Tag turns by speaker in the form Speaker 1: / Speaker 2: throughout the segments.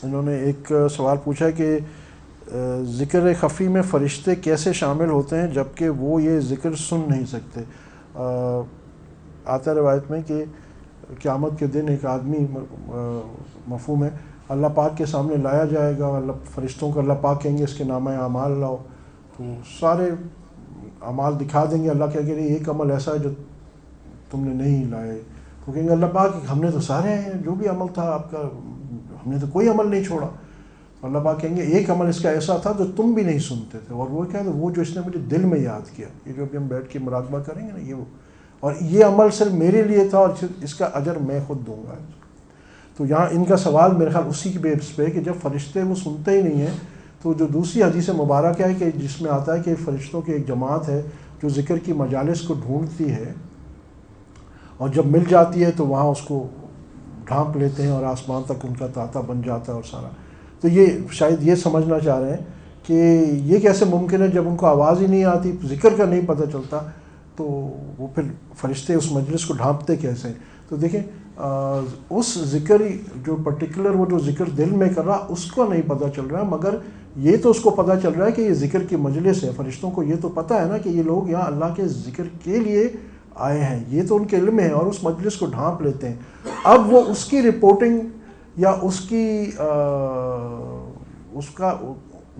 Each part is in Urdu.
Speaker 1: انہوں نے ایک سوال پوچھا کہ ذکر خفی میں فرشتے کیسے شامل ہوتے ہیں جبکہ وہ یہ ذکر سن نہیں سکتے؟ آتا ہے روایت میں کہ قیامت کے دن ایک آدمی، مفہوم ہے، اللہ پاک کے سامنے لایا جائے گا، اللہ فرشتوں کو اللہ پاک کہیں گے اس کے نامہ اعمال لاؤ، تو سارے اعمال دکھا دیں گے، اللہ کہیں گے ایک عمل ایسا ہے جو تم نے نہیں لائے، تو کہیں گے اللہ پاک ہم نے تو سارے ہیں، جو بھی عمل تھا آپ کا ہم نے تو کوئی عمل نہیں چھوڑا. اللہ پاک کہیں گے ایک عمل اس کا ایسا تھا جو تم بھی نہیں سنتے تھے، اور وہ کیا ہے، وہ جو اس نے مجھے دل میں یاد کیا. یہ جو ابھی ہم بیٹھ کے مراقبہ کریں گے نا، یہ وہ، اور یہ عمل صرف میرے لیے تھا اور اس کا اجر میں خود دوں گا. تو یہاں ان کا سوال میرے خیال اسی کی بیس پہ کہ جب فرشتے وہ سنتے ہی نہیں ہیں، تو جو دوسری حدیث مبارکہ ہے کہ جس میں آتا ہے کہ فرشتوں کی ایک جماعت ہے جو ذکر کی مجالس کو ڈھونڈتی ہے، اور جب مل جاتی ہے تو وہاں اس کو ڈھانپ لیتے ہیں اور آسمان تک ان کا طاطا بن جاتا ہے اور سارا. تو یہ شاید یہ سمجھنا چاہ رہے ہیں کہ یہ کیسے ممکن ہے جب ان کو آواز ہی نہیں آتی، ذکر کا نہیں پتہ چلتا، تو وہ پھر فرشتے اس مجلس کو ڈھانپتے کیسے ہیں؟ تو دیکھیں اس ذکر جو پرٹیکولر وہ جو ذکر دل میں کر رہا اس کو نہیں پتہ چل رہا، مگر یہ تو اس کو پتہ چل رہا ہے کہ یہ ذکر کی مجلس ہے. فرشتوں کو یہ تو پتہ ہے نا کہ یہ لوگ یہاں اللہ کے ذکر کے لیے آئے ہیں، یہ تو ان کے علم ہے، اور اس مجلس کو ڈھانپ لیتے ہیں. اب وہ اس کی رپورٹنگ یا اس کی اس کا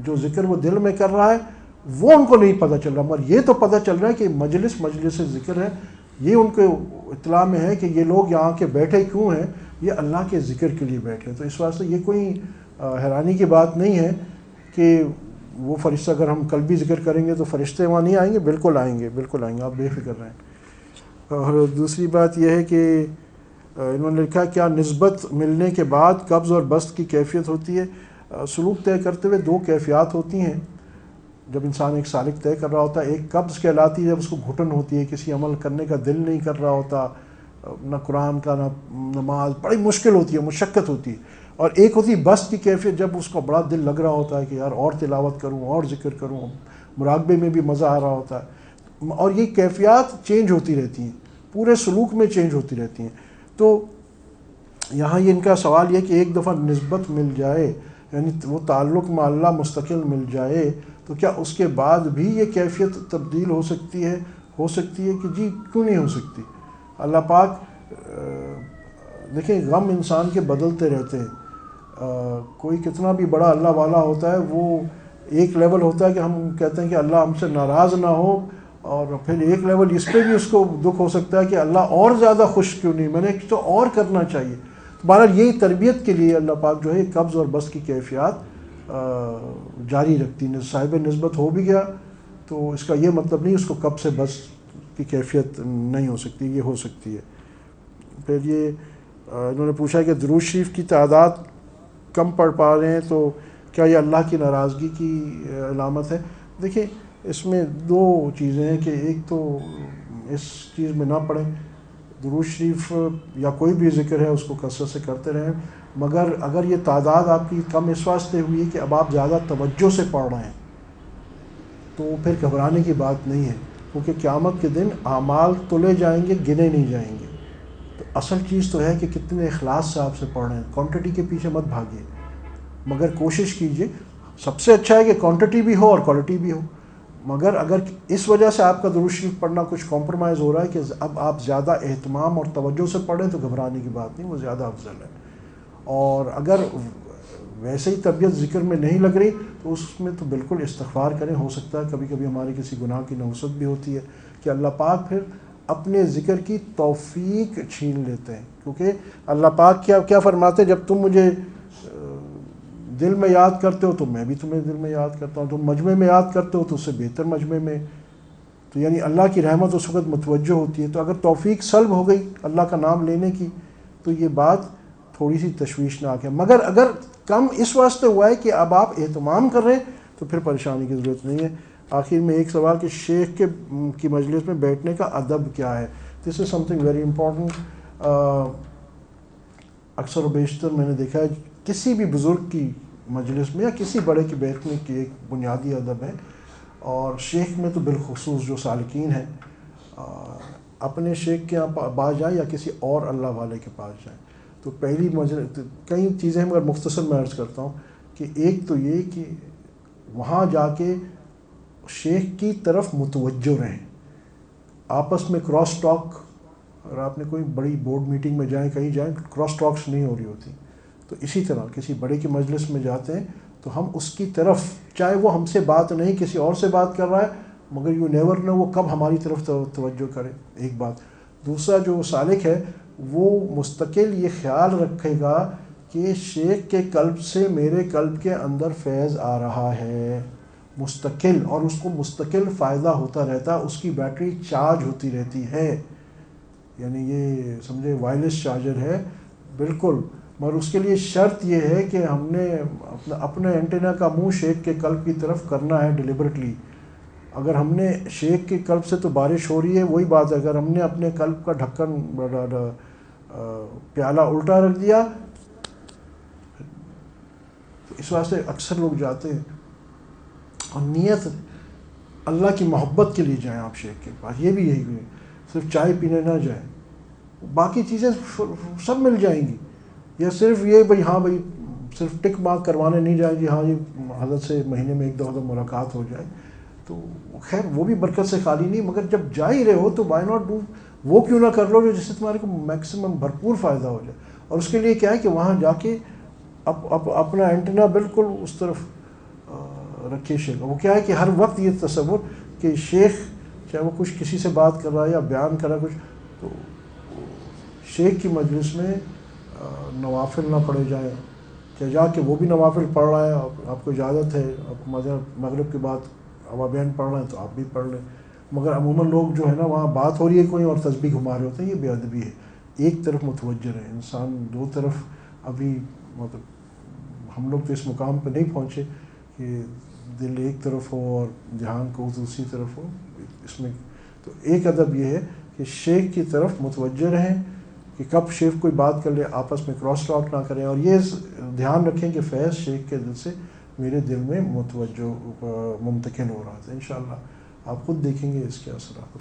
Speaker 1: جو ذکر وہ دل میں کر رہا ہے وہ ان کو نہیں پتہ چل رہا، مگر یہ تو پتہ چل رہا ہے کہ مجلس ذکر ہے. یہ ان کو اطلاع میں ہے کہ یہ لوگ یہاں کے بیٹھے کیوں ہیں، یہ اللہ کے ذکر کے لیے بیٹھے. تو اس واسطے یہ کوئی حیرانی کی بات نہیں ہے کہ وہ فرشتہ، اگر ہم قلبی ذکر کریں گے تو فرشتے وہاں نہیں آئیں گے، بالکل آئیں گے، بالکل آئیں گے، آپ بے فکر رہیں. اور دوسری بات یہ ہے کہ انہوں نے لکھا کیا نسبت ملنے کے بعد قبض اور بسط کی کیفیت ہوتی ہے؟ سلوک طے کرتے ہوئے دو کیفیات ہوتی ہیں جب انسان ایک سالک طے کر رہا ہوتا ہے. ایک قبض کہلاتی ہے جب اس کو گھٹن ہوتی ہے، کسی عمل کرنے کا دل نہیں کر رہا ہوتا، نہ قرآن کا نہ نماز، بڑی مشکل ہوتی ہے، مشقت ہوتی ہے. اور ایک ہوتی ہے بسط کی کیفیت جب اس کو بڑا دل لگ رہا ہوتا ہے کہ یار اور تلاوت کروں، اور ذکر کروں، مراقبے میں بھی مزہ آ رہا ہوتا ہے. اور یہ کیفیات چینج ہوتی رہتی ہیں، پورے سلوک میں چینج ہوتی رہتی ہیں. تو یہاں یہ ان کا سوال یہ کہ ایک دفعہ نسبت مل جائے، یعنی وہ تعلق مع اللہ مستقل مل جائے، تو کیا اس کے بعد بھی یہ کیفیت تبدیل ہو سکتی ہے؟ ہو سکتی ہے کہ جی، کیوں نہیں ہو سکتی؟ اللہ پاک دیکھیں غم انسان کے بدلتے رہتے ہیں. کوئی کتنا بھی بڑا اللہ والا ہوتا ہے، وہ ایک لیول ہوتا ہے کہ ہم کہتے ہیں کہ اللہ ہم سے ناراض نہ ہو، اور پھر ایک لیول اس پہ بھی اس کو دکھ ہو سکتا ہے کہ اللہ اور زیادہ خوش کیوں نہیں، میں نے تو اور کرنا چاہیے. بہرحال یہی تربیت کے لیے اللہ پاک جو ہے قبض اور بسط کی کیفیات جاری رکھتی ہیں. صاحب نسبت ہو بھی گیا تو اس کا یہ مطلب نہیں اس کو قبض سے بسط کی کیفیت نہیں ہو سکتی، یہ ہو سکتی ہے. پھر یہ انہوں نے پوچھا کہ درود شریف کی تعداد کم پڑھ پا رہے ہیں تو کیا یہ اللہ کی ناراضگی کی علامت ہے؟ دیکھیں اس میں دو چیزیں ہیں کہ ایک تو اس چیز میں نہ پڑھیں، درود شریف یا کوئی بھی ذکر ہے اس کو کثرت سے کرتے رہیں، مگر اگر یہ تعداد آپ کی کم اس واسطے ہوئی ہے کہ اب آپ زیادہ توجہ سے پڑھ رہے ہیں تو پھر گھبرانے کی بات نہیں ہے، کیونکہ قیامت کے دن اعمال تلے جائیں گے، گنے نہیں جائیں گے. تو اصل چیز تو ہے کہ کتنے اخلاص سے آپ سے پڑھ رہے ہیں. کوانٹٹی کے پیچھے مت بھاگیے، مگر کوشش کیجیے. سب سے اچھا ہے کہ کوانٹٹی بھی ہو اور کوالٹی بھی ہو، مگر اگر اس وجہ سے آپ کا درود شریف پڑھنا کچھ کمپرومائز ہو رہا ہے کہ اب آپ زیادہ اہتمام اور توجہ سے پڑھیں تو گھبرانے کی بات نہیں، وہ زیادہ افضل ہے. اور اگر ویسے ہی طبیعت ذکر میں نہیں لگ رہی تو اس میں تو بالکل استغفار کریں. ہو سکتا ہے کبھی کبھی ہماری کسی گناہ کی نوسط بھی ہوتی ہے کہ اللہ پاک پھر اپنے ذکر کی توفیق چھین لیتے ہیں، کیونکہ اللہ پاک کیا فرماتے ہیں، جب تم مجھے دل میں یاد کرتے ہو تو میں بھی تمہیں دل میں یاد کرتا ہوں، تم مجمع میں یاد کرتے ہو تو اس سے بہتر مجمع میں. تو یعنی اللہ کی رحمت اس وقت متوجہ ہوتی ہے. تو اگر توفیق سلب ہو گئی اللہ کا نام لینے کی تو یہ بات تھوڑی سی تشویشناک ہے. مگر اگر کم اس واسطے ہوا ہے کہ اب آپ اہتمام کر رہے ہیں تو پھر پریشانی کی ضرورت نہیں ہے. آخر میں ایک سوال کہ شیخ کی مجلس میں بیٹھنے کا ادب کیا ہے؟ دس از سم تھنگ ویری امپورٹنٹ. اکثر و بیشتر میں نے دیکھا ہے کسی بھی بزرگ کی مجلس میں یا کسی بڑے کے بیٹھنے کی ایک بنیادی ادب ہے، اور شیخ میں تو بالخصوص جو سالکین ہیں اپنے شیخ کے یہاں پاس جائیں یا کسی اور اللہ والے کے پاس جائیں تو پہلی کئی چیزیں مگر مختصر میں عرض کرتا ہوں کہ ایک تو یہ کہ وہاں جا کے شیخ کی طرف متوجہ رہیں، آپس میں کراس ٹاک، اور آپ نے کوئی بڑی بورڈ میٹنگ میں جائیں، کہیں جائیں، کراس ٹاکس نہیں ہو رہی ہوتی. تو اسی طرح کسی بڑے کی مجلس میں جاتے ہیں تو ہم اس کی طرف، چاہے وہ ہم سے بات نہیں کسی اور سے بات کر رہا ہے، مگر یو نیور نو وہ کب ہماری طرف توجہ کرے، ایک بات. دوسرا جو سالک ہے وہ مستقل یہ خیال رکھے گا کہ شیخ کے قلب سے میرے قلب کے اندر فیض آ رہا ہے مستقل، اور اس کو مستقل فائدہ ہوتا رہتا، اس کی بیٹری چارج ہوتی رہتی ہے. یعنی یہ سمجھے وائرلیس چارجر ہے بالکل. مگر اس کے لیے شرط یہ ہے کہ ہم نے اپنے اینٹینا کا منہ شیخ کے قلب کی طرف کرنا ہے ڈیلیبریٹلی. اگر ہم نے شیخ کے قلب سے تو بارش ہو رہی ہے، وہی بات ہے، اگر ہم نے اپنے قلب کا ڈھکن پیالہ الٹا رکھ دیا تو اس واسطے اکثر لوگ جاتے ہیں اور نیت اللہ کی محبت کے لیے جائیں آپ شیخ کے پاس. یہ بھی یہی ہے، صرف چائے پینے نہ جائیں، باقی چیزیں سب مل جائیں گی. یا صرف یہ بھائی ہاں بھائی صرف ٹک مارک کروانے نہیں جائیں جی ہاں یہ حضرت سے مہینے میں ایک دفعہ ملاقات ہو جائے، تو خیر وہ بھی برکت سے خالی نہیں. مگر جب جا ہی رہے ہو تو وائی ناٹ ڈو، وہ کیوں نہ کر لو جو جس سے تمہارے کو میکسیمم بھرپور فائدہ ہو جائے. اور اس کے لیے کیا ہے کہ وہاں جا کے اپنا اینٹینا بالکل اس طرف رکھے شیخ. وہ کیا ہے کہ ہر وقت یہ تصور کہ شیخ چاہے وہ کچھ کسی سے بات کر رہا ہے یا بیان کر رہا ہے کچھ، تو شیخ کی مجلس میں نوافل نہ پڑھے جائیں، کہ جا کے وہ بھی نوافل پڑھ رہا ہے، آپ کو اجازت ہے، آپ مغرب کے بعد اوابین پڑھ رہے ہیں تو آپ بھی پڑھ لیں. مگر عموماً لوگ جو ہے نا وہاں بات ہو رہی ہے کوئی اور تسبیح گھما رہے ہوتے ہیں، یہ بے ادبی ہے. ایک طرف متوجہ رہے انسان، دو طرف ابھی مطلب ہم لوگ تو اس مقام پہ نہیں پہنچے کہ دل ایک طرف ہو اور دھیان کو دوسری طرف ہو. اس میں تو ایک ادب یہ ہے کہ شیخ کی طرف متوجہ رہیں، کہ کب شیخ کوئی بات کر لے آپس میں کراس ٹاک نہ کریں، اور یہ دھیان رکھیں کہ فیض شیخ کے دل سے میرے دل میں متوجہ منتقل ہو رہا تھا. انشاءاللہ آپ خود دیکھیں گے اس کے اثرات.